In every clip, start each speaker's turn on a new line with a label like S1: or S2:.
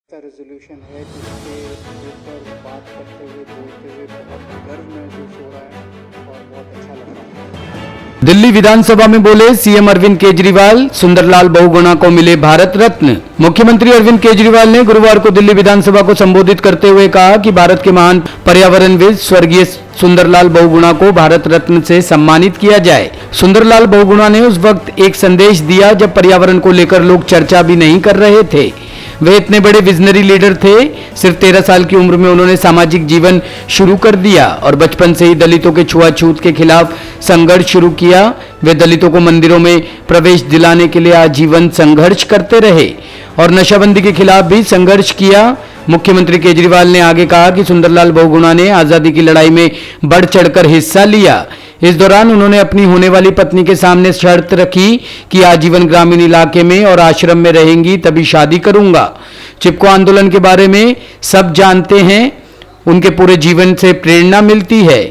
S1: ऐसा रेजोल्यूशन है जिसके ऊपर बात करते हुए बोलते हुए बहुत गर्व महसूस हो रहा है और बहुत अच्छा लग रहा है।
S2: दिल्ली विधानसभा में बोले सीएम अरविंद केजरीवाल, सुंदरलाल बहुगुणा को मिले भारत रत्न। मुख्यमंत्री अरविंद केजरीवाल ने गुरुवार को दिल्ली विधानसभा को संबोधित करते हुए कहा कि भारत के महान पर्यावरणविद स्वर्गीय सुंदरलाल बहुगुणा को भारत रत्न से सम्मानित किया जाए। सुंदरलाल बहुगुणा ने उस वक्त एक संदेश दिया जब पर्यावरण को लेकर लोग चर्चा भी नहीं कर रहे थे। वे इतने बड़े विजनरी लीडर थे। सिर्फ 13 साल की उम्र में उन्होंने सामाजिक जीवन शुरू कर दिया और बचपन से ही दलितों के छुआछूत के खिलाफ संघर्ष शुरू किया। वे दलितों को मंदिरों में प्रवेश दिलाने के लिए आजीवन संघर्ष करते रहे और नशाबंदी के खिलाफ भी संघर्ष किया। मुख्यमंत्री केजरीवाल ने आगे कहा कि सुंदरलाल बहुगुणा ने आजादी की लड़ाई में बढ़ चढ़कर हिस्सा लिया। इस दौरान उन्होंने अपनी होने वाली पत्नी के सामने शर्त रखी कि आजीवन ग्रामीण इलाके में और आश्रम में रहेंगी तभी शादी करूंगा। चिपको आंदोलन के बारे में सब जानते हैं, उनके पूरे जीवन से प्रेरणा मिलती है।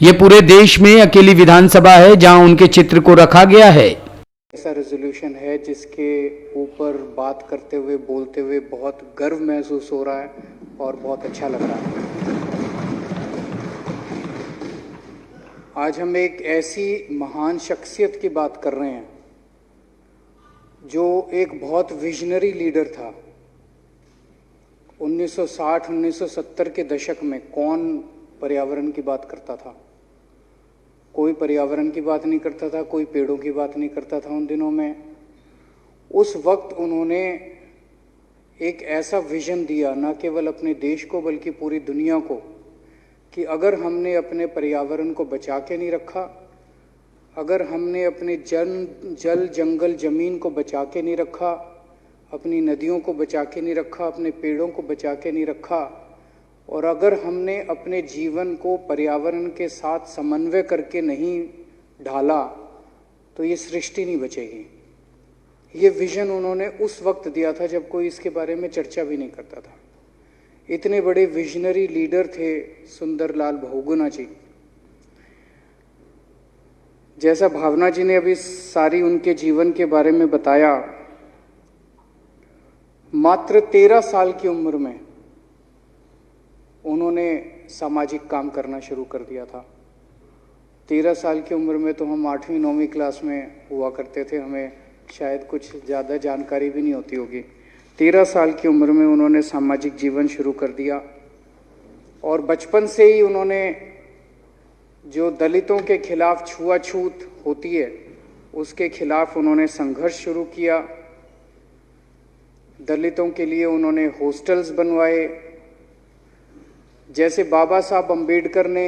S2: ये पूरे देश में अकेली विधानसभा है जहां उनके चित्र को रखा गया है।
S1: ऐसा रेजोल्यूशन है जिसके ऊपर बात करते हुए बोलते हुए बहुत गर्व महसूस हो रहा है और बहुत अच्छा लग रहा है। आज हम एक ऐसी महान शख्सियत की बात कर रहे हैं जो एक बहुत विजनरी लीडर था। 1960-1970 के दशक में कौन पर्यावरण की बात करता था? कोई पर्यावरण की बात नहीं करता था, कोई पेड़ों की बात नहीं करता था उन दिनों में। उस वक्त उन्होंने एक ऐसा विजन दिया, न केवल अपने देश को बल्कि पूरी दुनिया को, कि अगर हमने अपने पर्यावरण को बचा के नहीं रखा, अगर हमने अपने जल जंगल ज़मीन को बचा के नहीं रखा, अपनी नदियों को बचा के नहीं रखा, अपने पेड़ों को बचा के नहीं रखा, और अगर हमने अपने जीवन को पर्यावरण के साथ समन्वय करके नहीं ढाला तो ये सृष्टि नहीं बचेगी। ये विजन उन्होंने उस वक्त दिया था जब कोई इसके बारे में चर्चा भी नहीं करता था। इतने बड़े विजनरी लीडर थे सुंदरलाल बहुगुणा जी। जैसा भावना जी ने अभी सारी उनके जीवन के बारे में बताया, मात्र 13 साल की उम्र में उन्होंने सामाजिक काम करना शुरू कर दिया था। 13 साल की उम्र में तो हम 8वीं 9वीं क्लास में हुआ करते थे, हमें शायद कुछ ज़्यादा जानकारी भी नहीं होती होगी। 13 साल की उम्र में उन्होंने सामाजिक जीवन शुरू कर दिया और बचपन से ही उन्होंने जो दलितों के खिलाफ छुआछूत होती है उसके खिलाफ उन्होंने संघर्ष शुरू किया। दलितों के लिए उन्होंने हॉस्टल्स बनवाए। जैसे बाबा साहब अम्बेडकर ने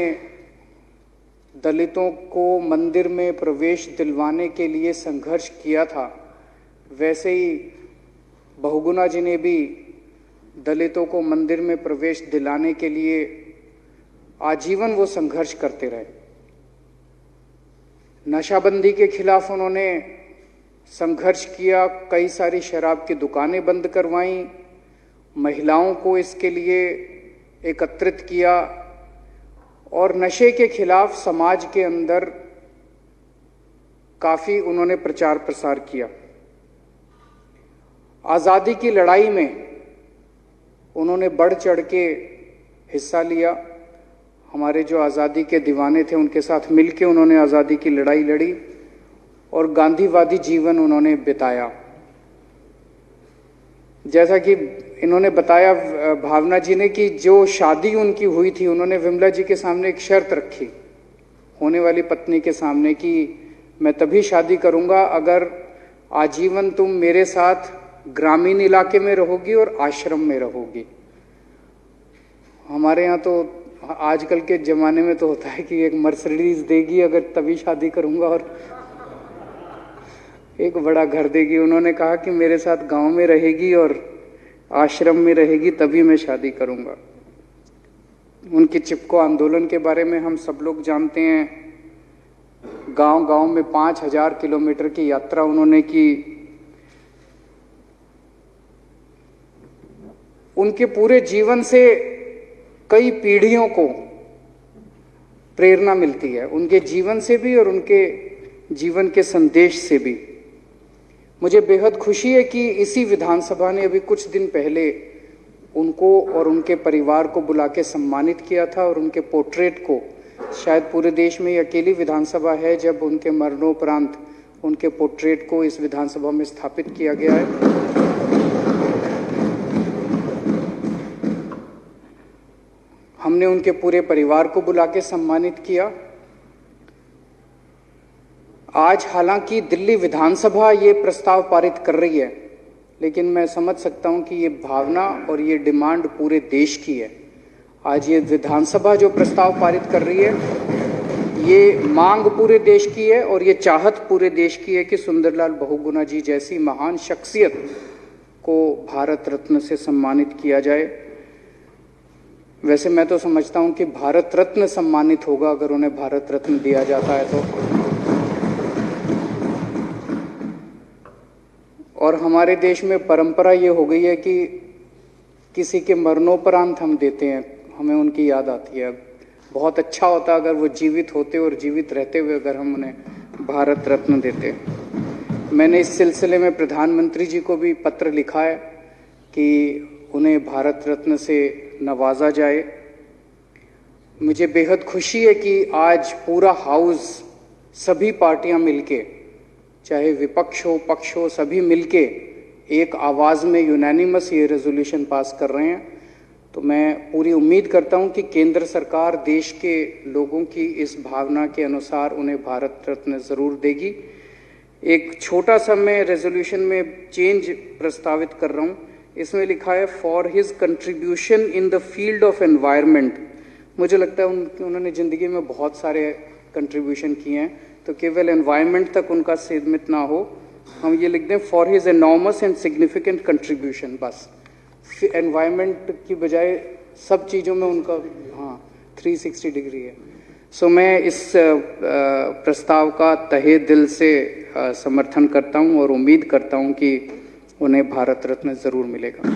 S1: दलितों को मंदिर में प्रवेश दिलवाने के लिए संघर्ष किया था, वैसे ही बहुगुणा जी ने भी दलितों को मंदिर में प्रवेश दिलाने के लिए आजीवन वो संघर्ष करते रहे। नशाबंदी के खिलाफ उन्होंने संघर्ष किया, कई सारी शराब की दुकानें बंद करवाईं, महिलाओं को इसके लिए एकत्रित किया और नशे के खिलाफ समाज के अंदर काफ़ी उन्होंने प्रचार प्रसार किया। आज़ादी की लड़ाई में उन्होंने बढ़ चढ़ के हिस्सा लिया। हमारे जो आज़ादी के दीवाने थे उनके साथ मिलके उन्होंने आज़ादी की लड़ाई लड़ी और गांधीवादी जीवन उन्होंने बिताया। जैसा कि इन्होंने बताया भावना जी ने कि जो शादी उनकी हुई थी, उन्होंने विमला जी के सामने एक शर्त रखी, होने वाली पत्नी के सामने, कि मैं तभी शादी करूंगा अगर आजीवन तुम मेरे साथ ग्रामीण इलाके में रहोगी और आश्रम में रहोगी। हमारे यहाँ तो आजकल के ज़माने में तो होता है कि एक मर्सिडीज देगी अगर तभी शादी करूंगा और एक बड़ा घर देगी। उन्होंने कहा कि मेरे साथ गांव में रहेगी और आश्रम में रहेगी तभी मैं शादी करूंगा। उनके चिपको आंदोलन के बारे में हम सब लोग जानते हैं। गांव-गांव में 5000 किलोमीटर की यात्रा उन्होंने की। उनके पूरे जीवन से कई पीढ़ियों को प्रेरणा मिलती है, उनके जीवन से भी और उनके जीवन के संदेश से भी। मुझे बेहद खुशी है कि इसी विधानसभा ने अभी कुछ दिन पहले उनको और उनके परिवार को बुला के सम्मानित किया था और उनके पोर्ट्रेट को शायद पूरे देश में ये अकेली विधानसभा है जब उनके मरणोपरांत उनके पोर्ट्रेट को इस विधानसभा में स्थापित किया गया है। हमने उनके पूरे परिवार को बुला के सम्मानित किया। आज हालांकि दिल्ली विधानसभा ये प्रस्ताव पारित कर रही है, लेकिन मैं समझ सकता हूं कि ये भावना और ये डिमांड पूरे देश की है। आज ये विधानसभा जो प्रस्ताव पारित कर रही है, ये मांग पूरे देश की है और ये चाहत पूरे देश की है कि सुंदरलाल बहुगुणा जी जैसी महान शख्सियत को भारत रत्न से सम्मानित किया जाए। वैसे मैं तो समझता हूं कि भारत रत्न सम्मानित होगा अगर उन्हें भारत रत्न दिया जाता है तो। और हमारे देश में परंपरा ये हो गई है कि किसी के मरणोपरांत हम देते हैं, हमें उनकी याद आती है। बहुत अच्छा होता अगर वो जीवित होते और जीवित रहते हुए अगर हम उन्हें भारत रत्न देते। मैंने इस सिलसिले में प्रधानमंत्री जी को भी पत्र लिखा है कि उन्हें भारत रत्न से नवाजा जाए। मुझे बेहद खुशी है कि आज पूरा हाउस, सभी पार्टियां मिलके, चाहे विपक्ष हो पक्ष हो, सभी मिलके एक आवाज में यूनानिमस ये रेजोल्यूशन पास कर रहे हैं। तो मैं पूरी उम्मीद करता हूं कि केंद्र सरकार देश के लोगों की इस भावना के अनुसार उन्हें भारत रत्न जरूर देगी। एक छोटा सा मैं रेजोल्यूशन में चेंज प्रस्तावित कर रहा हूं। इसमें लिखा है for his contribution in the field of environment. मुझे लगता है उन्होंने जिंदगी में बहुत सारे कंट्रीब्यूशन किए हैं, तो केवल एनवायरनमेंट तक उनका सीमित ना हो। हम ये लिख दें for his enormous and significant contribution, बस एनवायरनमेंट की बजाय सब चीज़ों में उनका 360 डिग्री है। सो मैं इस प्रस्ताव का तहे दिल से समर्थन करता हूं और उम्मीद करता हूं कि उन्हें भारत रत्न जरूर मिलेगा।